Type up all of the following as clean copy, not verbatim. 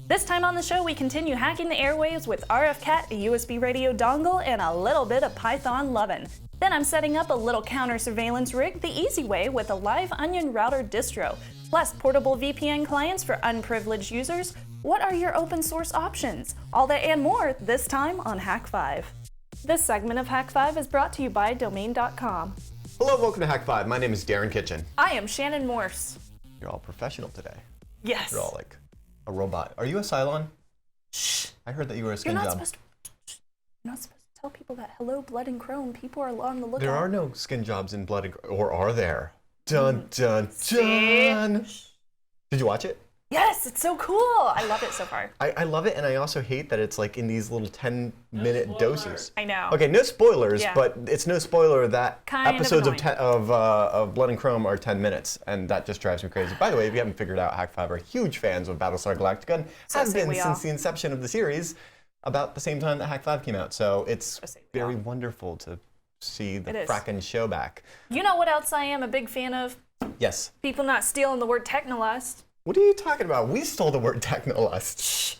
This time on the show, we continue hacking the airwaves with RFcat, a USB radio dongle, and a little bit of Python lovin'. Then I'm setting up a little counter surveillance rig the easy way with a live onion router distro, plus portable VPN clients for unprivileged users. What are your open source options? All that and more this time on Hack 5. This segment of Hack 5 is brought to you by Domain.com. Hello, welcome to Hack 5. My name is Darren Kitchen. I am Shannon Morse. You're all professional today. Yes. You're all like a robot. Are you a Cylon? Shh. I heard that you were a skin You're job. not supposed to tell people that. Hello, Blood and Chrome. People are on the lookout. There are no skin jobs in Blood and or are there? Dun dun See? dun. Did you watch it? Yes, it's so cool. I love it so far. I love it, and I also hate that it's like in these little 10-minute doses. I know. Okay, no spoilers, Yeah. but it's no spoiler that Kind of episodes annoying. of Blood and Chrome are 10 minutes, and that just drives me crazy. By the way, if you haven't figured out, Hack 5 are huge fans of Battlestar Galactica, and So have say been we since all. the inception of the series, about the same time that Hack 5 came out. So it's say we very all. wonderful to see the It is. frackin' show back. You know what else I am a big fan of? Yes. People not stealing the word technolust. What are you talking about? We stole the word technolust.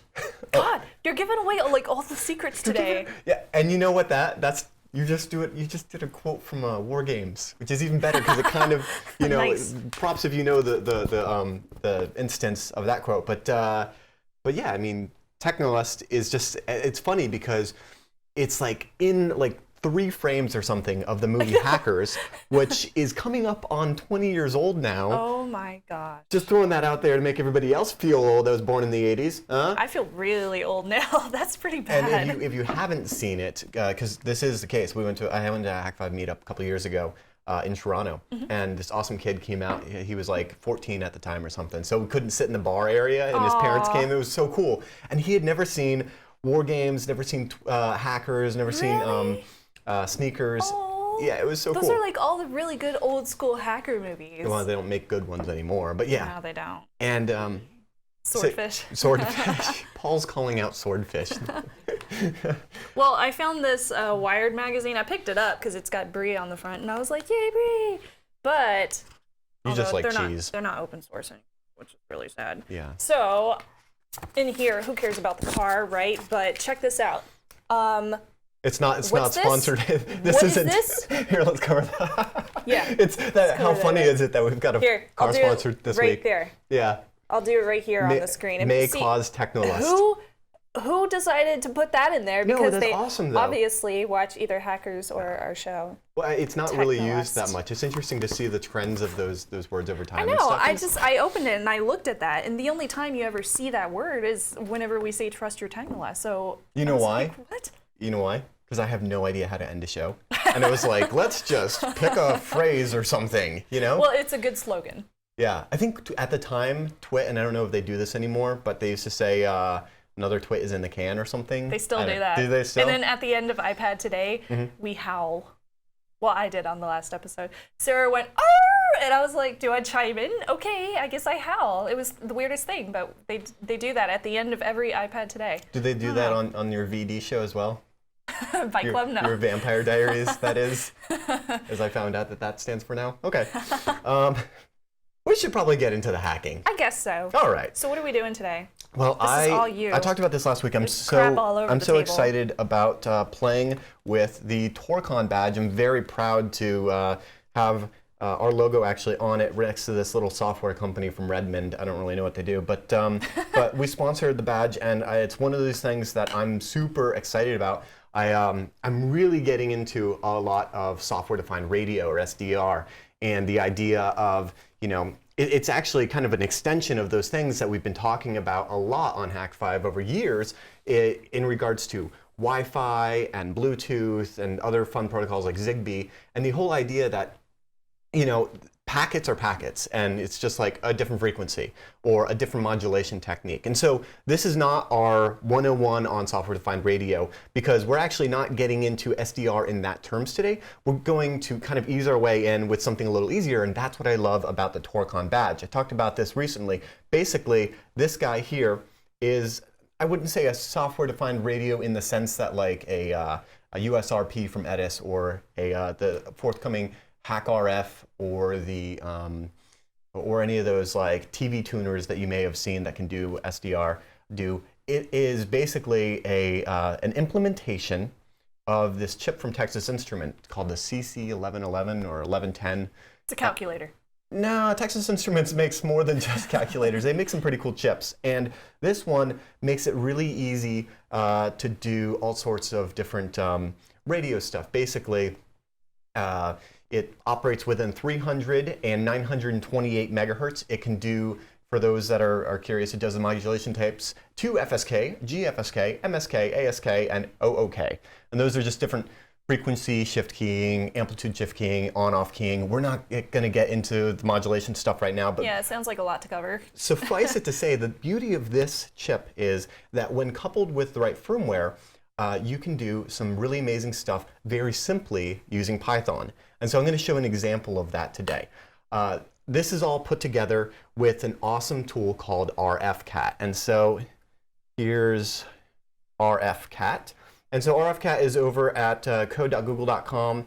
God, you're giving away like all the secrets today. Yeah, and you know what that's you just did a quote from War Games, which is even better because it kind of, you know, Nice. props if you know the instance of that quote. But yeah, I mean, technolust is just, it's funny because it's like in like 3 frames or something of the movie Hackers, which is coming up on 20 years old now. Oh my God. Just throwing that out there to make everybody else feel old that was born in the 80s. I feel really old now. That's pretty bad. And if you haven't seen it, because this is the case, I went to a Hack 5 meetup a couple of years ago in Toronto, and this awesome kid came out. He was like 14 at the time or something, so we couldn't sit in the bar area, and his parents came. It was so cool. And he had never seen War Games, never seen Hackers, never seen Sneakers. Oh, Yeah, it was so those cool. are like all the really good old school hacker movies. Well, they don't make good ones anymore, but yeah. No, they don't. And Swordfish. Swordfish. Paul's calling out Swordfish. Well, I found this Wired magazine. I picked it up because it's got Brie on the front, and I was like, yay, Brie! But You just like they're cheese. They're not open source anymore, which is really sad. Yeah. So, in here, who cares about the car, right? But check this out. It's not What's this? sponsored. This What is isn't. this? Here, let's cover that. Yeah. It's that. How cover funny that. is it that we've got a Here, car I'll do sponsored it this right week? there. Yeah. I'll do it right here on the screen. And May see, cause technolust. Who decided to put that in there? No, Because that's they awesome, though. obviously watch either Hackers or our show. Well, it's not really used Technolust. that much. It's interesting to see the trends of those words over time. I and know. stuff. I opened it and I looked at that, and the only time you ever see that word is whenever we say trust your technolust. So You I know was why? like, what? You know why? Because I have no idea how to end a show, and it was like, let's just pick a phrase or something, you know? Well, it's a good slogan. Yeah, I think at the time, Twit, and I don't know if they do this anymore, but they used to say another Twit is in the can or something. They still I do don't- that. Do they still? And then at the end of iPad Today, we howl. Well, I did on the last episode. Sarah went, "Arr!" And I was like, do I chime in? Okay, I guess I howl. It was the weirdest thing, but they do that at the end of every iPad Today. Do they do that on your VD show as well? Fight Club, no. Your Vampire Diaries, that is, as I found out that stands for now. Okay. We should probably get into the hacking. I guess so. All right. So what are we doing today? Well, This is all you. I talked about this last week. I'm There's crap all over I'm the so table. excited about playing with the TorCon badge. I'm very proud to have our logo actually on it next to this little software company from Redmond. I don't really know what they do, but but we sponsored the badge, and it's one of those things that I'm super excited about. I'm really getting into a lot of software-defined radio, or SDR, and the idea of, you know, it's actually kind of an extension of those things that we've been talking about a lot on Hack 5 over years in regards to Wi-Fi and Bluetooth and other fun protocols like Zigbee, and the whole idea that, you know, packets are packets, and it's just like a different frequency or a different modulation technique. And so this is not our 101 on software-defined radio, because we're actually not getting into SDR in that terms today. We're going to kind of ease our way in with something a little easier, and that's what I love about the TorCon badge. I talked about this recently. Basically, this guy here is, I wouldn't say a software-defined radio in the sense that like a USRP from Edis or the forthcoming Hack RF or the or any of those like TV tuners that you may have seen that can do SDR. do. It is basically an implementation of this chip from Texas Instruments called the CC1111 or 1110. It's a calculator. No, Texas Instruments makes more than just calculators. They make some pretty cool chips. And this one makes it really easy to do all sorts of different radio stuff. Basically, it operates within 300 and 928 megahertz. It can do, for those that are curious, it does the modulation types to FSK, GFSK, MSK, ASK, and OOK. And those are just different frequency shift keying, amplitude shift keying, on-off keying. We're not going to get into the modulation stuff right now, but yeah, it sounds like a lot to cover. Suffice it to say, the beauty of this chip is that when coupled with the right firmware, you can do some really amazing stuff very simply using Python. And so I'm going to show an example of that today. This is all put together with an awesome tool called RFcat. And so here's RFcat. And so RFcat is over at code.google.com.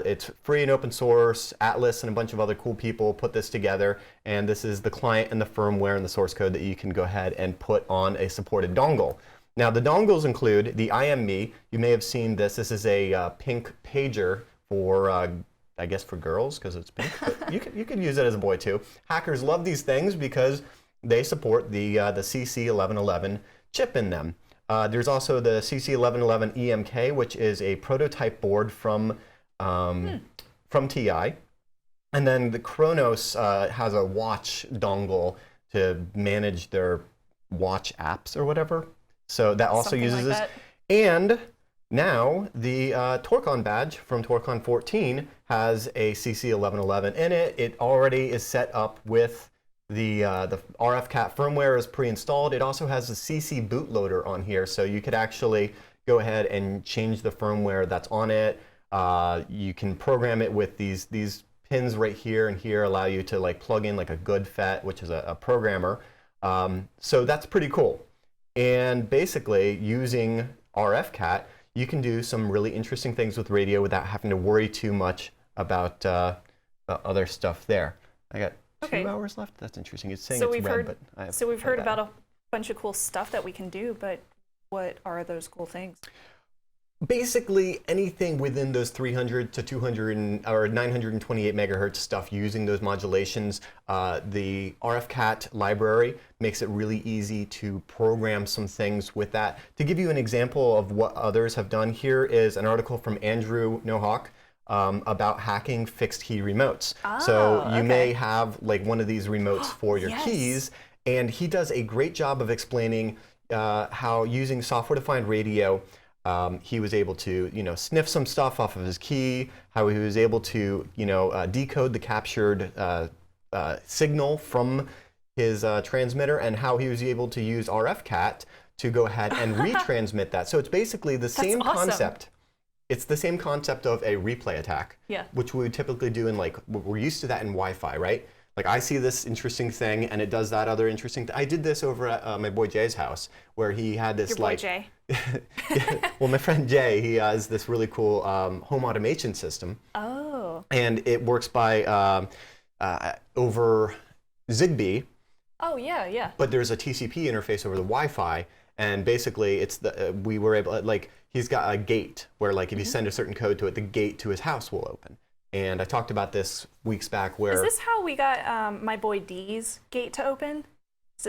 It's free and open source. Atlas and a bunch of other cool people put this together. And this is the client and the firmware and the source code that you can go ahead and put on a supported dongle. Now, the dongles include the IME. You may have seen this. This is a pink pager for, I guess, for girls because it's pink. But you could use it as a boy, too. Hackers love these things because they support the CC1111 chip in them. There's also the CC1111 EMK, which is a prototype board from TI. And then the Kronos has a watch dongle to manage their watch apps or whatever. So that also Something uses like this. that. And now the TorCon badge from TorCon 14 has a CC1111 in it. It already is set up with the RFcat firmware is pre-installed. It also has a CC bootloader on here, so you could actually go ahead and change the firmware that's on it. You can program it with these pins right here and here, allow you to like plug in like a good FET, which is a programmer. So that's pretty cool. And basically, using RFcat, you can do some really interesting things with radio without having to worry too much about other stuff there. I got 2 hours left. That's interesting. It's saying it's red, but I have we've heard about a bunch of cool stuff that we can do, but what are those cool things? Basically, anything within those 300 to 200 or 928 megahertz stuff using those modulations. The RFcat library makes it really easy to program some things with that. To give you an example of what others have done, here is an article from Andrew Nohawk about hacking fixed key remotes. So you may have like one of these remotes for your keys, and he does a great job of explaining how using software-defined radio, he was able to, sniff some stuff off of his key, how he was able to, decode the captured signal from his transmitter, and how he was able to use RFcat to go ahead and retransmit that. So it's basically the same concept. It's the same concept of a replay attack, which we would typically do in we're used to that in Wi-Fi, right? Like I see this interesting thing and it does that other interesting thing. I did this over at my boy Jay's house where he had this Your boy Jay? Well, my friend Jay, he has this really cool home automation system. Oh. And it works by over Zigbee. Oh, yeah. But there's a TCP interface over the Wi-Fi. And basically, it's we were able, he's got a gate where, if you send a certain code to it, the gate to his house will open. And I talked about this weeks back where... Is this how we got my boy D's gate to open?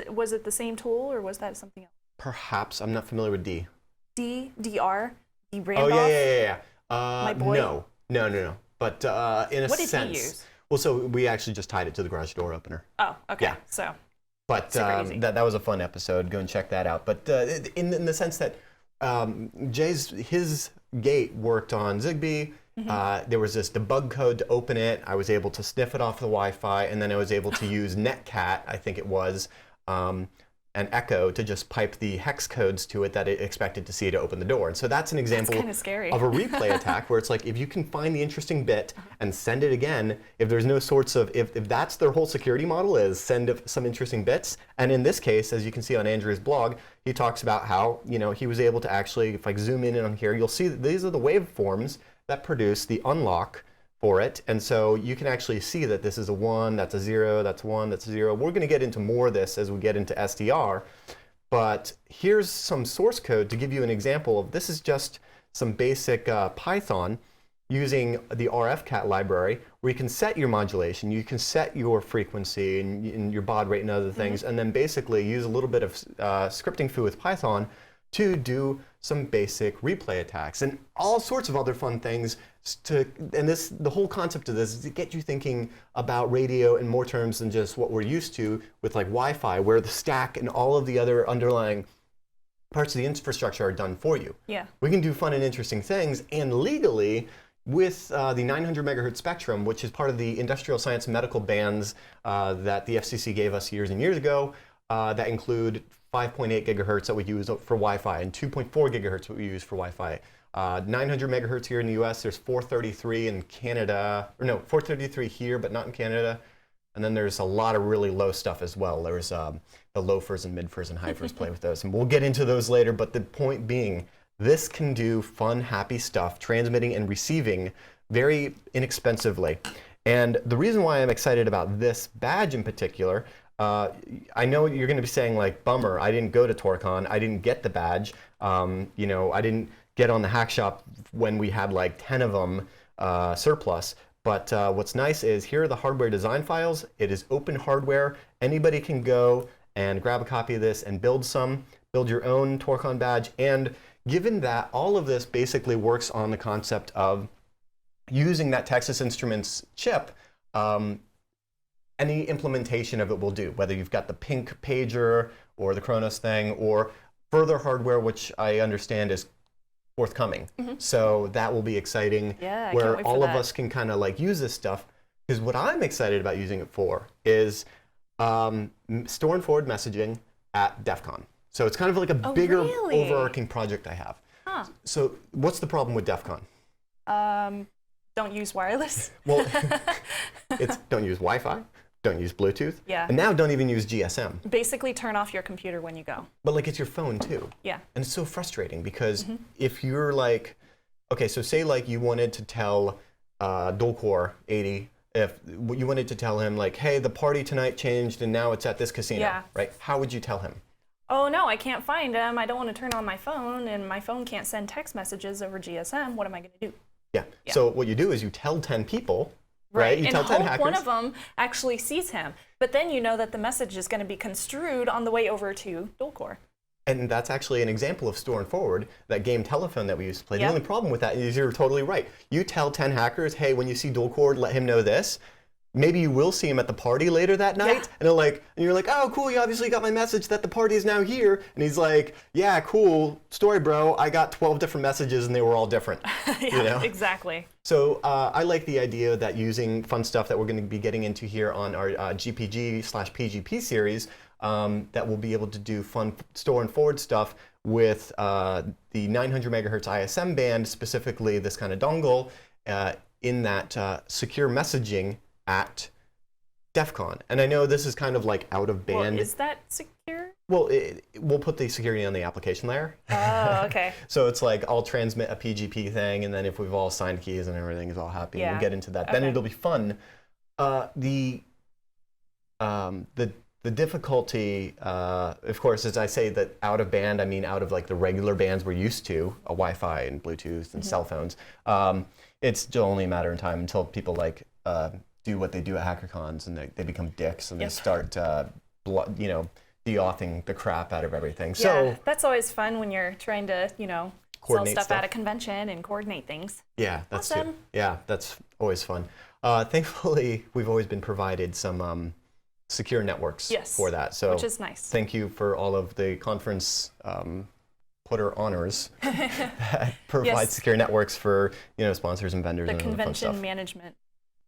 Was it the same tool, or was that something else? Perhaps. I'm not familiar with D. DR? D. Randolph? Oh, yeah. My boy? No. But in a sense... What did he use? Well, so we actually just tied it to the garage door opener. Oh, okay. Yeah. So... But that was a fun episode. Go and check that out. But in the sense that his gate worked on Zigbee. There was this debug code to open it. I was able to sniff it off the Wi-Fi, and then I was able to use Netcat, I think it was, and Echo to just pipe the hex codes to it that it expected to see to open the door. And so that's an example of a replay attack where it's like if you can find the interesting bit and send it again, if there's no sorts of, if that's their whole security model is send some interesting bits. And in this case, as you can see on Andrew's blog, he talks about how, he was able to actually, if I zoom in on here, you'll see that these are the waveforms that produce the unlock for it. And so you can actually see that this is a 1, that's a 0, that's 1, that's a 0. We're going to get into more of this as we get into SDR. But here's some source code to give you an example of this is just some basic Python using the RFcat library where you can set your modulation, you can set your frequency and your baud rate and other things, and then basically use a little bit of scripting foo with Python to do some basic replay attacks and all sorts of other fun things. The whole concept of this is to get you thinking about radio in more terms than just what we're used to with like Wi-Fi, where the stack and all of the other underlying parts of the infrastructure are done for you. Yeah. We can do fun and interesting things, and legally, with the 900 megahertz spectrum, which is part of the industrial science and medical bands that the FCC gave us years and years ago, that include 5.8 gigahertz that we use for Wi-Fi and 2.4 gigahertz that we use for Wi-Fi. 900 megahertz here in the US, there's 433 in Canada, or no, 433 here, but not in Canada. And then there's a lot of really low stuff as well. There's the low-fers and mid-fers and high-fers play with those. And we'll get into those later, but the point being, this can do fun, happy stuff, transmitting and receiving very inexpensively. And the reason why I'm excited about this badge in particular, I know you're going to be saying like, bummer, I didn't go to TorCon, I didn't get the badge, you know, I didn't get on the hack shop when we had like 10 of them surplus. But what's nice is here are the hardware design files. It is open hardware. Anybody can go and grab a copy of this and build your own TorCon badge. And given that all of this basically works on the concept of using that Texas Instruments chip, any implementation of it will do, whether you've got the pink pager or the Kronos thing or further hardware, which I understand is forthcoming. So that will be exciting, Yeah, where all of us can kind of like use this stuff. Because what I'm excited about using it for is store and forward messaging at DEF CON. So it's kind of like a bigger overarching project I have. Huh. So what's the problem with DEF CON? Don't use wireless. Well, it's don't use Wi-Fi, don't use Bluetooth, Yeah. and now don't even use GSM. Basically turn off your computer when you go. But like it's your phone too. Yeah. And it's so frustrating because if you're like, okay, so say like you wanted to tell Dualcore 80, if you wanted to tell him like, hey, the party tonight changed and now it's at this casino, Yeah. right? How would you tell him? Oh no, I can't find him. I don't want to turn on my phone, and my phone can't send text messages over GSM. What am I going to do? Yeah. So what you do is you tell 10 people, right? You and tell 10 hope hackers. one of them actually sees him. But then you know that the message is going to be construed on the way over to Dualcore. And that's actually an example of store and forward, that game telephone that we used to play. Yep. The only problem with that is you're totally right. You tell 10 hackers, hey, when you see Dualcore, let him know this. Maybe you will see him at the party later that night, and you're like, oh, cool, you obviously got my message that the party is now here. And he's like, yeah, cool, story, bro. I got 12 different messages, and they were all different. Yeah, you know? exactly. So I like the idea that using fun stuff that we're going to be getting into here on our GPG/PGP series, that we'll be able to do fun store and forward stuff with the 900 megahertz ISM band, specifically this kind of dongle, in that secure messaging at DEF CON. And I know this is kind of like out of band. Well, is that secure? Well, we'll put the security on the application layer. Oh, okay. So it's like I'll transmit a PGP thing, and then if we've all signed keys and everything is all happy, Yeah. we'll get into that. Okay. Then it'll be fun. The difficulty, of course, as I say that out of band, I mean out of like the regular bands we're used to, a Wi-Fi and Bluetooth and cell phones. It's still only a matter of time until people like do what they do at HackerCons and they become dicks and they start, de-authing the crap out of everything. Yeah, So that's always fun when you're trying to, sell Coordinate stuff stuff. at a convention and coordinate things. yeah, that's Awesome. it. Yeah, that's always fun. Thankfully, we've always been provided some secure networks for that. So which is nice. Thank you for all of the conference putter honors that provide secure networks for sponsors and vendors The and fun stuff. convention management.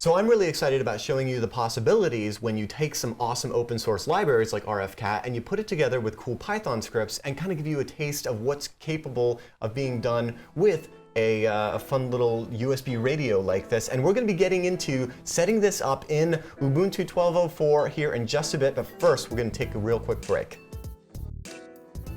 So I'm really excited about showing you the possibilities when you take some awesome open source libraries like RFcat and you put it together with cool Python scripts and kind of give you a taste of what's capable of being done with a fun little USB radio like this. And we're going to be getting into setting this up in Ubuntu 12.04 here in just a bit. But first, we're going to take a real quick break.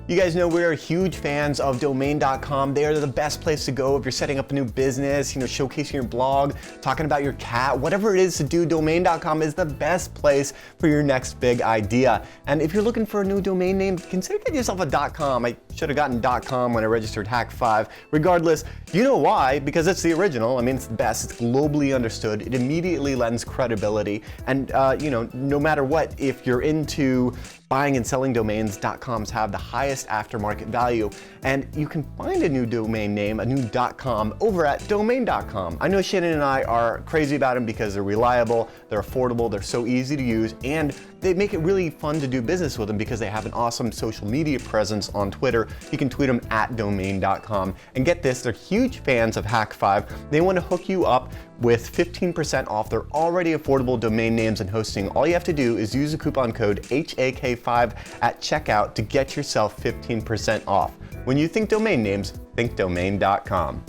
You guys know we're huge fans of domain.com. They are the best place to go if you're setting up a new business, showcasing your blog, talking about your cat, whatever it is to do, domain.com is the best place for your next big idea. And if you're looking for a new domain name, consider getting yourself a .com. I should have gotten .com when I registered Hack5. Regardless, you know why? Because it's the original. I mean, it's the best. It's globally understood. It immediately lends credibility. And no matter what, if you're into buying and selling domains, .coms have the highest aftermarket value, and you can find a new domain name, a new .com, over at domain.com. I know Shannon and I are crazy about them because they're reliable, they're affordable, they're so easy to use, and they make it really fun to do business with them because they have an awesome social media presence on Twitter. You can tweet them at domain.com. And get this, they're huge fans of Hack5. They want to hook you up with 15% off their already affordable domain names and hosting. All you have to do is use the coupon code HAK5 at checkout to get yourself 15% off. When you think domain names, think domain.com.